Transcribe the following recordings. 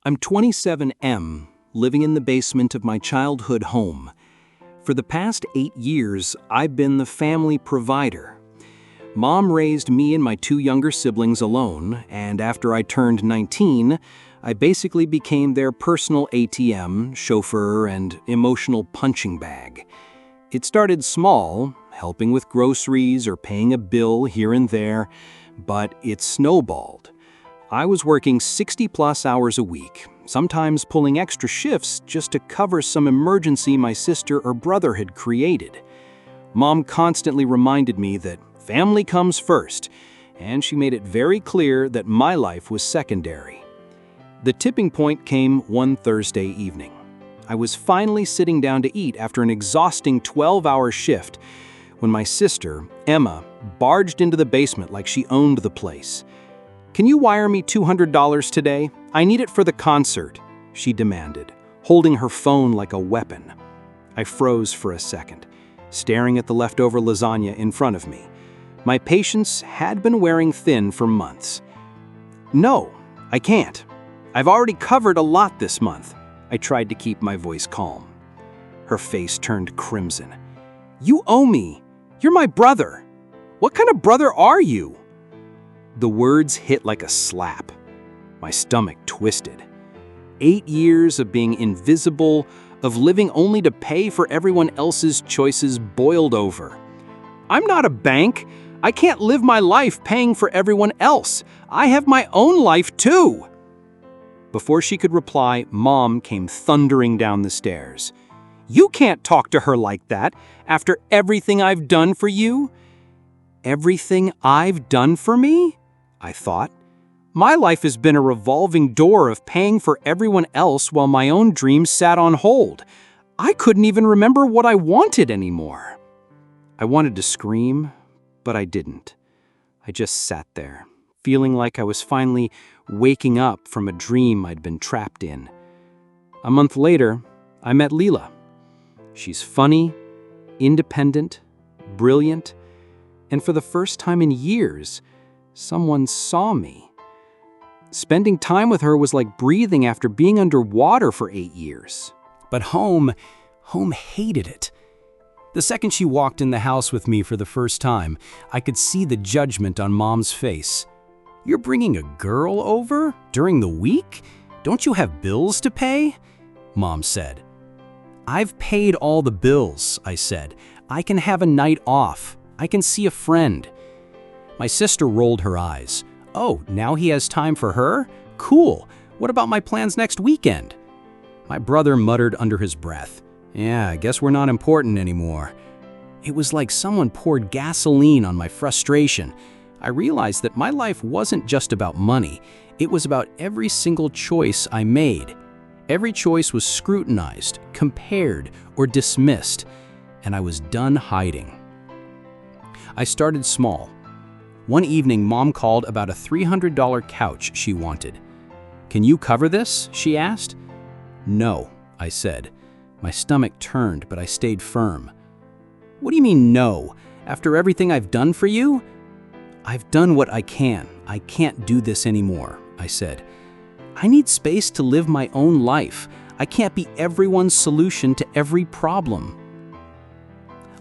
I'm 27M, living in the basement of my childhood home. For the past 8 years, I've been the family provider. Mom raised me and my 2 younger siblings alone, and after I turned 19, I basically became their personal ATM, chauffeur, and emotional punching bag. It started small, helping with groceries or paying a bill here and there, but it snowballed. I was working 60-plus hours a week, sometimes pulling extra shifts just to cover some emergency my sister or brother had created. Mom constantly reminded me that family comes first, and she made it very clear that my life was secondary. The tipping point came one Thursday evening. I was finally sitting down to eat after an exhausting 12-hour shift when my sister, Emma, barged into the basement like she owned the place. "Can you wire me $200 today? I need it for the concert," she demanded, holding her phone like a weapon. I froze for a second, staring at the leftover lasagna in front of me. My patience had been wearing thin for months. "No, I can't. I've already covered a lot this month." I tried to keep my voice calm. Her face turned crimson. "You owe me. You're my brother. What kind of brother are you?" The words hit like a slap. My stomach twisted. 8 years of being invisible, of living only to pay for everyone else's choices boiled over. "I'm not a bank. I can't live my life paying for everyone else. I have my own life too." Before she could reply, Mom came thundering down the stairs. "You can't talk to her like that after everything I've done for you." "Everything I've done for me?" I thought. My life has been a revolving door of paying for everyone else while my own dreams sat on hold. I couldn't even remember what I wanted anymore. I wanted to scream, but I didn't. I just sat there, feeling like I was finally waking up from a dream I'd been trapped in. A month later, I met Leela. She's funny, independent, brilliant, and for the first time in years, someone saw me. Spending time with her was like breathing after being underwater for 8 years. But home hated it. The second she walked in the house with me for the first time, I could see the judgment on Mom's face. "You're bringing a girl over during the week? Don't you have bills to pay?" Mom said. "I've paid all the bills," I said. "I can have a night off. I can see a friend." My sister rolled her eyes. "Oh, now he has time for her? Cool. What about my plans next weekend?" My brother muttered under his breath. "Yeah, I guess we're not important anymore." It was like someone poured gasoline on my frustration. I realized that my life wasn't just about money. It was about every single choice I made. Every choice was scrutinized, compared, or dismissed, and I was done hiding. I started small. One evening, Mom called about a $300 couch she wanted. "Can you cover this?" she asked. "No," I said. My stomach turned, but I stayed firm. "What do you mean, no? After everything I've done for you?" "I've done what I can. I can't do this anymore," I said. "I need space to live my own life. I can't be everyone's solution to every problem."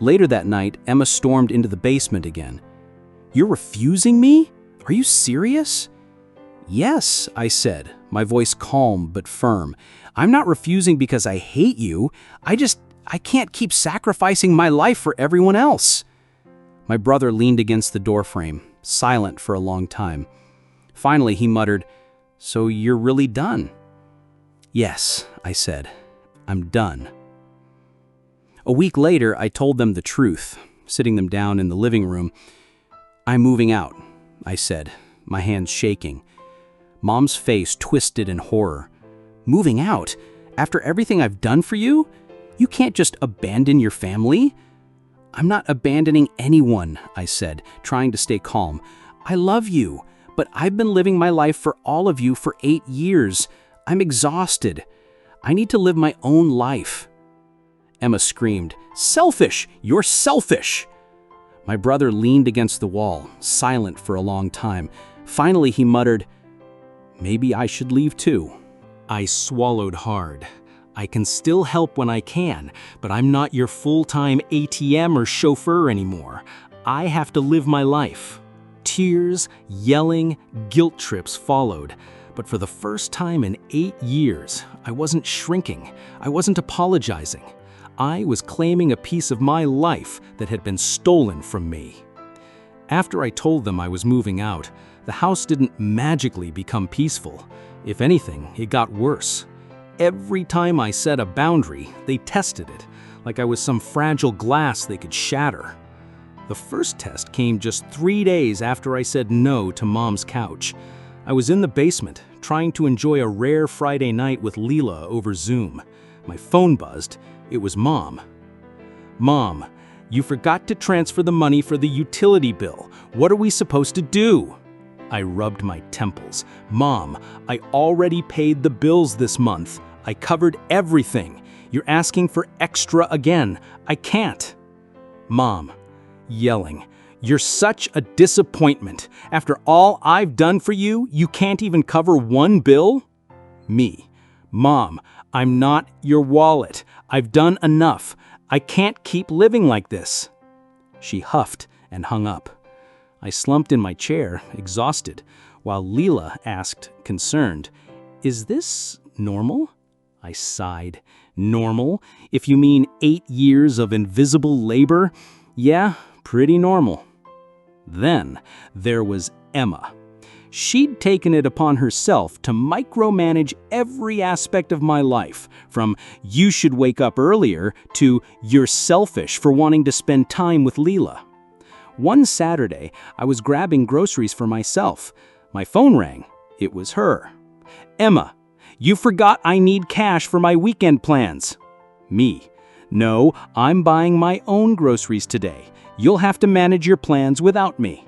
Later that night, Emma stormed into the basement again. "You're refusing me? Are you serious?" "Yes," I said, my voice calm but firm. "I'm not refusing because I hate you. I can't keep sacrificing my life for everyone else." My brother leaned against the doorframe, silent for a long time. Finally, he muttered, "So you're really done?" "Yes," I said, "I'm done." A week later, I told them the truth, sitting them down in the living room. "I'm moving out," I said, my hands shaking. Mom's face twisted in horror. "Moving out? After everything I've done for you? You can't just abandon your family." "I'm not abandoning anyone," I said, trying to stay calm. "I love you, but I've been living my life for all of you for 8 years. I'm exhausted. I need to live my own life." Emma screamed, "Selfish! You're selfish!" My brother leaned against the wall, silent for a long time. Finally, he muttered, "Maybe I should leave too." I swallowed hard. I can still help when I can, but I'm not your full-time ATM or chauffeur anymore. I have to live my life. Tears, yelling, guilt trips followed. But for the first time in 8 years, I wasn't shrinking. I wasn't apologizing. I was claiming a piece of my life that had been stolen from me. After I told them I was moving out, the house didn't magically become peaceful. If anything, it got worse. Every time I set a boundary, they tested it, like I was some fragile glass they could shatter. The first test came just 3 days after I said no to Mom's couch. I was in the basement, trying to enjoy a rare Friday night with Leela over Zoom. My phone buzzed. It was Mom. "Mom, you forgot to transfer the money for the utility bill. What are we supposed to do?" I rubbed my temples. "Mom, I already paid the bills this month. I covered everything. You're asking for extra again. I can't." Mom, yelling, "You're such a disappointment. After all I've done for you, you can't even cover one bill?" Me, "Mom, I'm not your wallet. I've done enough. I can't keep living like this." She huffed and hung up. I slumped in my chair, exhausted, while Leela asked, concerned, "Is this normal?" I sighed. "Normal? If you mean 8 years of invisible labor? Yeah, pretty normal." Then there was Emma. She'd taken it upon herself to micromanage every aspect of my life, from "you should wake up earlier" to "you're selfish for wanting to spend time with Leela." One Saturday, I was grabbing groceries for myself. My phone rang. It was her. "Emma, you forgot I need cash for my weekend plans." Me, "No, I'm buying my own groceries today. You'll have to manage your plans without me."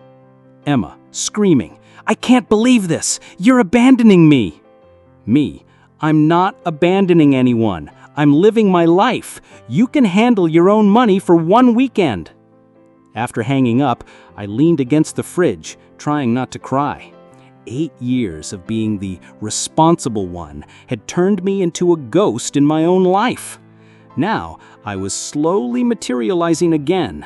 Emma, screaming, "I can't believe this! You're abandoning me!" Me, "I'm not abandoning anyone. I'm living my life. You can handle your own money for one weekend." After hanging up, I leaned against the fridge, trying not to cry. 8 years of being the responsible one had turned me into a ghost in my own life. Now, I was slowly materializing again,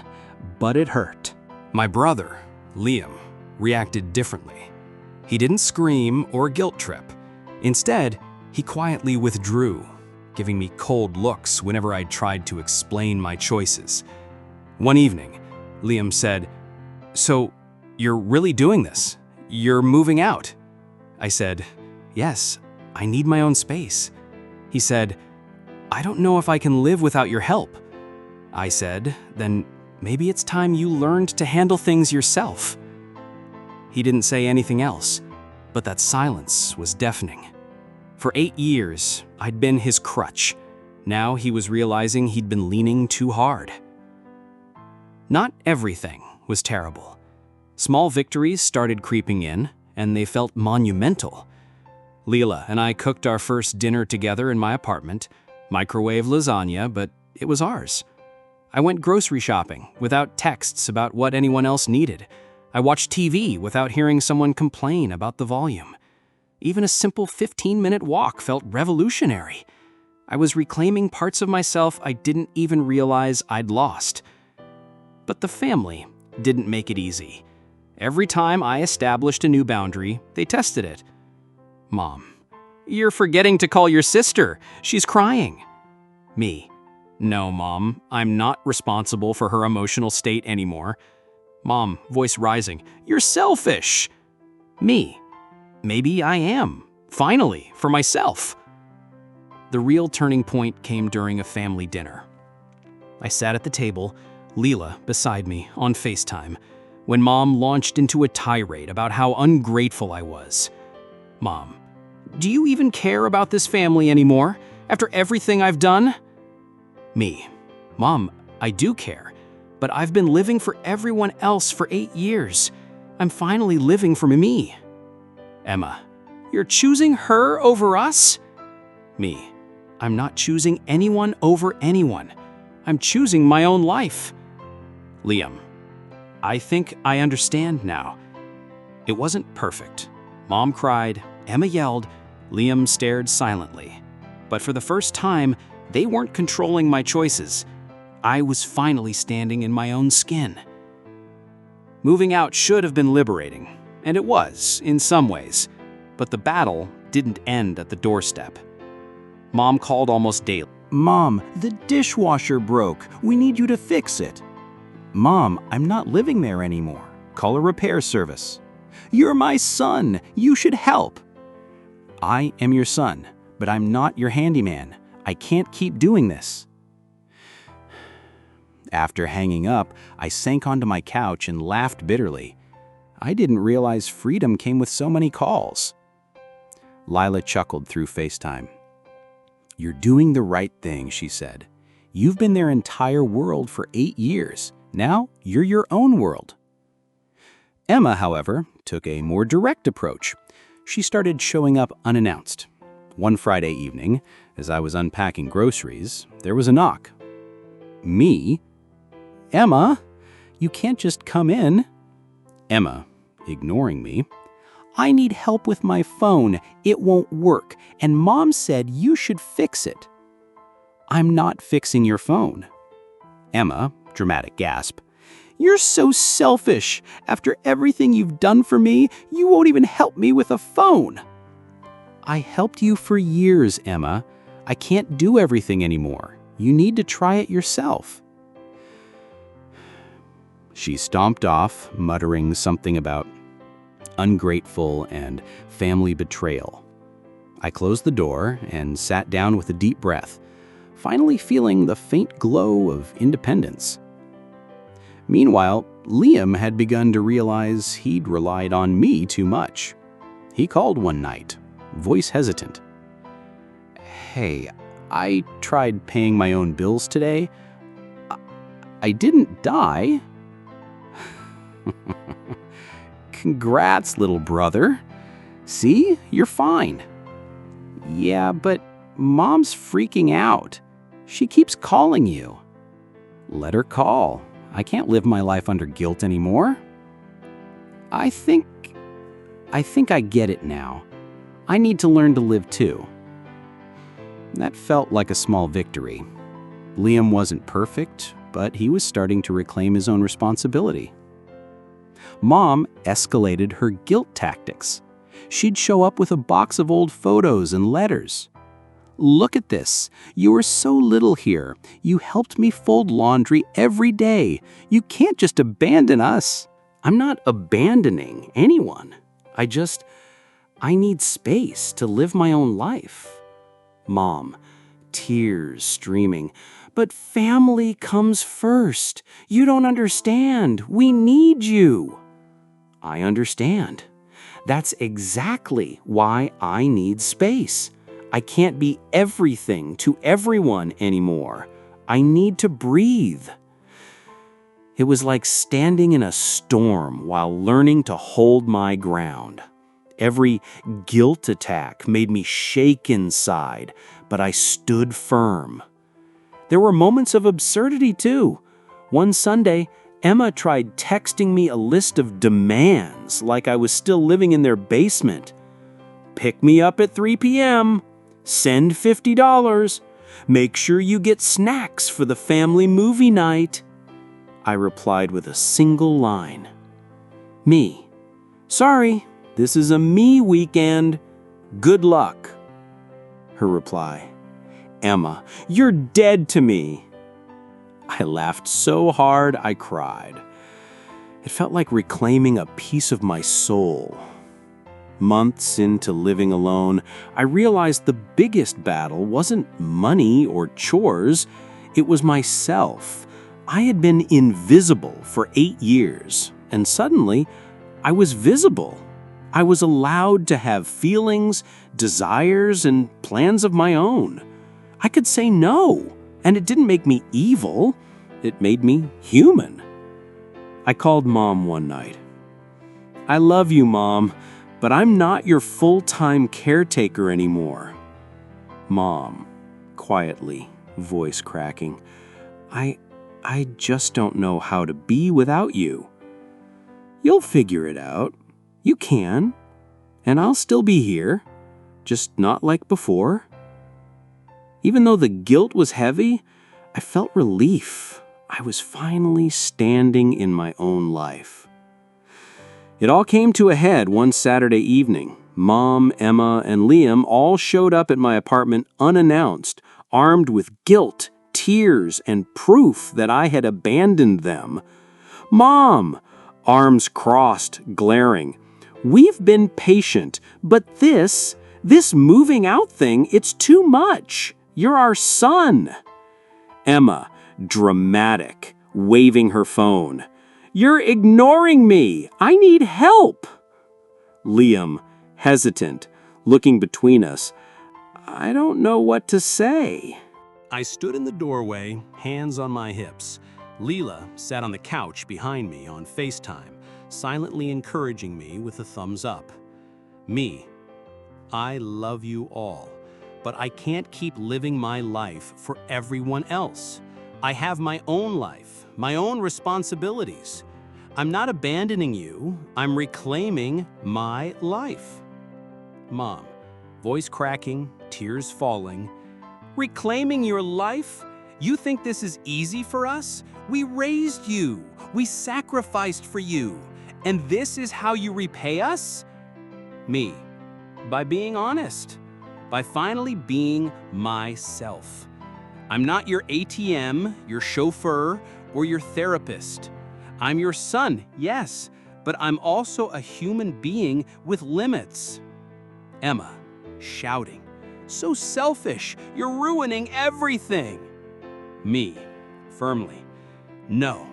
but it hurt. My brother, Liam, reacted differently. He didn't scream or guilt trip. Instead, he quietly withdrew, giving me cold looks whenever I tried to explain my choices. One evening, Liam said, "So, you're really doing this? You're moving out?" I said, "Yes, I need my own space." He said, "I don't know if I can live without your help." I said, "Then maybe it's time you learned to handle things yourself." He didn't say anything else, but that silence was deafening. For 8 years, I'd been his crutch. Now he was realizing he'd been leaning too hard. Not everything was terrible. Small victories started creeping in, and they felt monumental. Leela and I cooked our first dinner together in my apartment, microwave lasagna, but it was ours. I went grocery shopping without texts about what anyone else needed. I watched TV without hearing someone complain about the volume. Even a simple 15-minute walk felt revolutionary. I was reclaiming parts of myself I didn't even realize I'd lost. But the family didn't make it easy. Every time I established a new boundary, they tested it. Mom, "You're forgetting to call your sister. She's crying." Me, "No, Mom, I'm not responsible for her emotional state anymore." Mom, voice rising, "You're selfish." Me, "Maybe I am. Finally, for myself." The real turning point came during a family dinner. I sat at the table, Leela beside me on FaceTime, when Mom launched into a tirade about how ungrateful I was. Mom, "Do you even care about this family anymore, after everything I've done?" Me, "Mom, I do care, but I've been living for everyone else for 8 years. I'm finally living for me." Emma, "You're choosing her over us?" Me, "I'm not choosing anyone over anyone. I'm choosing my own life." Liam, "I think I understand now." It wasn't perfect. Mom cried, Emma yelled, Liam stared silently. But for the first time, they weren't controlling my choices. I was finally standing in my own skin. Moving out should have been liberating, and it was, in some ways. But the battle didn't end at the doorstep. Mom called almost daily. Mom, the dishwasher broke. We need you to fix it. Mom, I'm not living there anymore. Call a repair service. You're my son. You should help. I am your son, but I'm not your handyman. I can't keep doing this. After hanging up, I sank onto my couch and laughed bitterly. I didn't realize freedom came with so many calls. Lila chuckled through FaceTime. You're doing the right thing, she said. You've been their entire world for 8 years. Now you're your own world. Emma, however, took a more direct approach. She started showing up unannounced. One Friday evening, as I was unpacking groceries, there was a knock. Me? Emma, you can't just come in. Emma, ignoring me. I need help with my phone. It won't work, and Mom said you should fix it. I'm not fixing your phone. Emma, dramatic gasp. You're so selfish. After everything you've done for me, you won't even help me with a phone. I helped you for years, Emma. I can't do everything anymore. You need to try it yourself. She stomped off, muttering something about ungrateful and family betrayal. I closed the door and sat down with a deep breath, finally feeling the faint glow of independence. Meanwhile, Liam had begun to realize he'd relied on me too much. He called one night, voice hesitant. Hey, I tried paying my own bills today. I didn't die. Congrats, little brother. See, you're fine. Yeah, but Mom's freaking out. She keeps calling you. Let her call. I can't live my life under guilt anymore. I think I get it now. I need to learn to live too. That felt like a small victory. Liam wasn't perfect, but he was starting to reclaim his own responsibility. Mom escalated her guilt tactics. She'd show up with a box of old photos and letters. Look at this. You were so little here. You helped me fold laundry every day. You can't just abandon us. I'm not abandoning anyone. I need space to live my own life. Mom, tears streaming. But family comes first. You don't understand. We need you. I understand. That's exactly why I need space. I can't be everything to everyone anymore. I need to breathe. It was like standing in a storm while learning to hold my ground. Every guilt attack made me shake inside, but I stood firm. There were moments of absurdity too. One Sunday, Emma tried texting me a list of demands like I was still living in their basement. Pick me up at 3 p.m., send $50, make sure you get snacks for the family movie night. I replied with a single line. Me. Sorry, this is a me weekend. Good luck. Her reply. Emma, you're dead to me. I laughed so hard I cried. It felt like reclaiming a piece of my soul. Months into living alone, I realized the biggest battle wasn't money or chores, it was myself. I had been invisible for 8 years, and suddenly I was visible. I was allowed to have feelings, desires, and plans of my own. I could say no, and it didn't make me evil. It made me human. I called Mom one night. I love you, Mom, but I'm not your full-time caretaker anymore. Mom, quietly, voice cracking, I just don't know how to be without you. You'll figure it out. You can. And I'll still be here. just not like before. Even though the guilt was heavy, I felt relief. I was finally standing in my own life. It all came to a head one Saturday evening. Mom, Emma, and Liam all showed up at my apartment unannounced, armed with guilt, tears, and proof that I had abandoned them. "Mom!" Arms crossed, glaring. "We've been patient, but this moving out thing, it's too much. You're our son." Emma, dramatic, waving her phone. "You're ignoring me. I need help." Liam, hesitant, looking between us. I don't know what to say. I stood in the doorway, hands on my hips. Leela sat on the couch behind me on FaceTime, silently encouraging me with a thumbs up. Me, I love you all, but I can't keep living my life for everyone else. I have my own life, my own responsibilities. I'm not abandoning you, I'm reclaiming my life. Mom, voice cracking, tears falling. Reclaiming your life? You think this is easy for us? We raised you, we sacrificed for you, and this is how you repay us? Me, by being honest, by finally being myself. I'm not your ATM, your chauffeur, or your therapist. I'm your son, yes, but I'm also a human being with limits. Emma, shouting, "So selfish, you're ruining everything." Me, firmly, "No,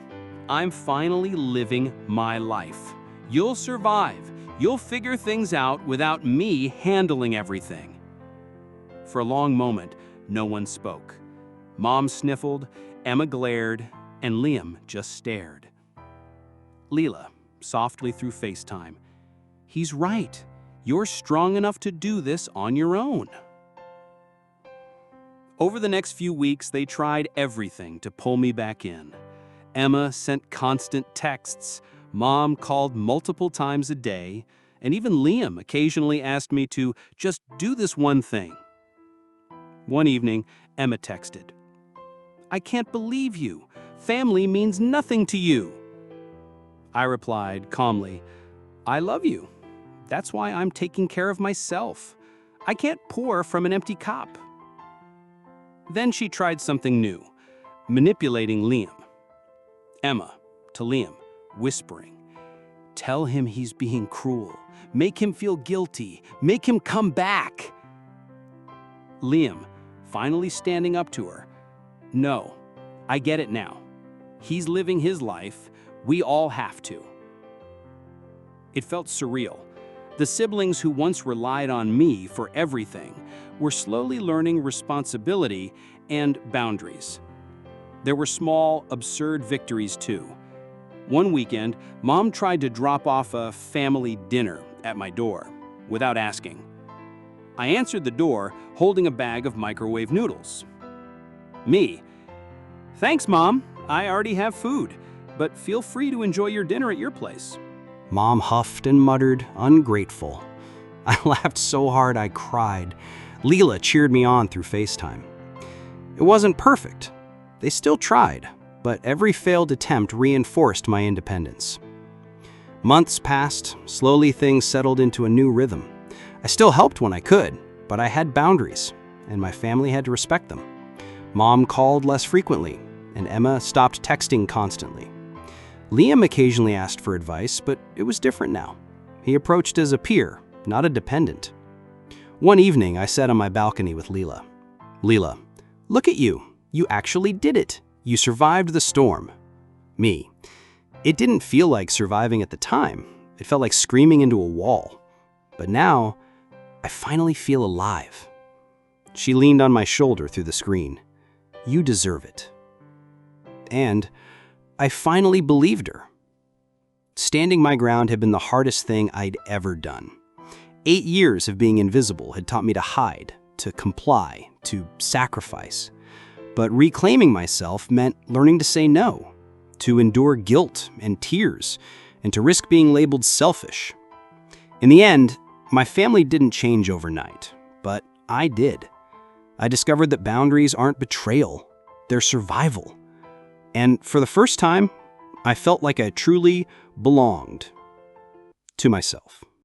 I'm finally living my life. You'll survive. You'll figure things out without me handling everything." For a long moment, no one spoke. Mom sniffled, Emma glared, and Liam just stared. Leela, softly through FaceTime, "He's right. You're strong enough to do this on your own." Over the next few weeks, they tried everything to pull me back in. Emma sent constant texts, Mom called multiple times a day, and even Liam occasionally asked me to just do this one thing. One evening, Emma texted, "I can't believe you. Family means nothing to you." I replied calmly, "I love you. That's why I'm taking care of myself. I can't pour from an empty cup." Then she tried something new, manipulating Liam. Emma, to Liam, whispering, "Tell him he's being cruel. Make him feel guilty. Make him come back." Liam, finally standing up to her, "No, I get it now. He's living his life. We all have to." It felt surreal. The siblings who once relied on me for everything were slowly learning responsibility and boundaries. There were small, absurd victories too. One weekend, Mom tried to drop off a family dinner at my door without asking. I answered the door holding a bag of microwave noodles. Me, "Thanks, Mom. I already have food, but feel free to enjoy your dinner at your place." Mom huffed and muttered, ungrateful. I laughed so hard I cried. Leela cheered me on through FaceTime. It wasn't perfect. They still tried, but every failed attempt reinforced my independence. Months passed, slowly things settled into a new rhythm. I still helped when I could, but I had boundaries, and my family had to respect them. Mom called less frequently, and Emma stopped texting constantly. Liam occasionally asked for advice, but it was different now. He approached as a peer, not a dependent. One evening, I sat on my balcony with Leela. "Leela, look at you. You actually did it. You survived the storm." Me, "It didn't feel like surviving at the time. It felt like screaming into a wall. But now, I finally feel alive." She leaned on my shoulder through the screen. "You deserve it." And I finally believed her. Standing my ground had been the hardest thing I'd ever done. 8 years of being invisible had taught me to hide, to comply, to sacrifice. But reclaiming myself meant learning to say no, to endure guilt and tears, and to risk being labeled selfish. In the end, my family didn't change overnight. but I did. I discovered that boundaries aren't betrayal, they're survival. And for the first time, I felt like I truly belonged to myself.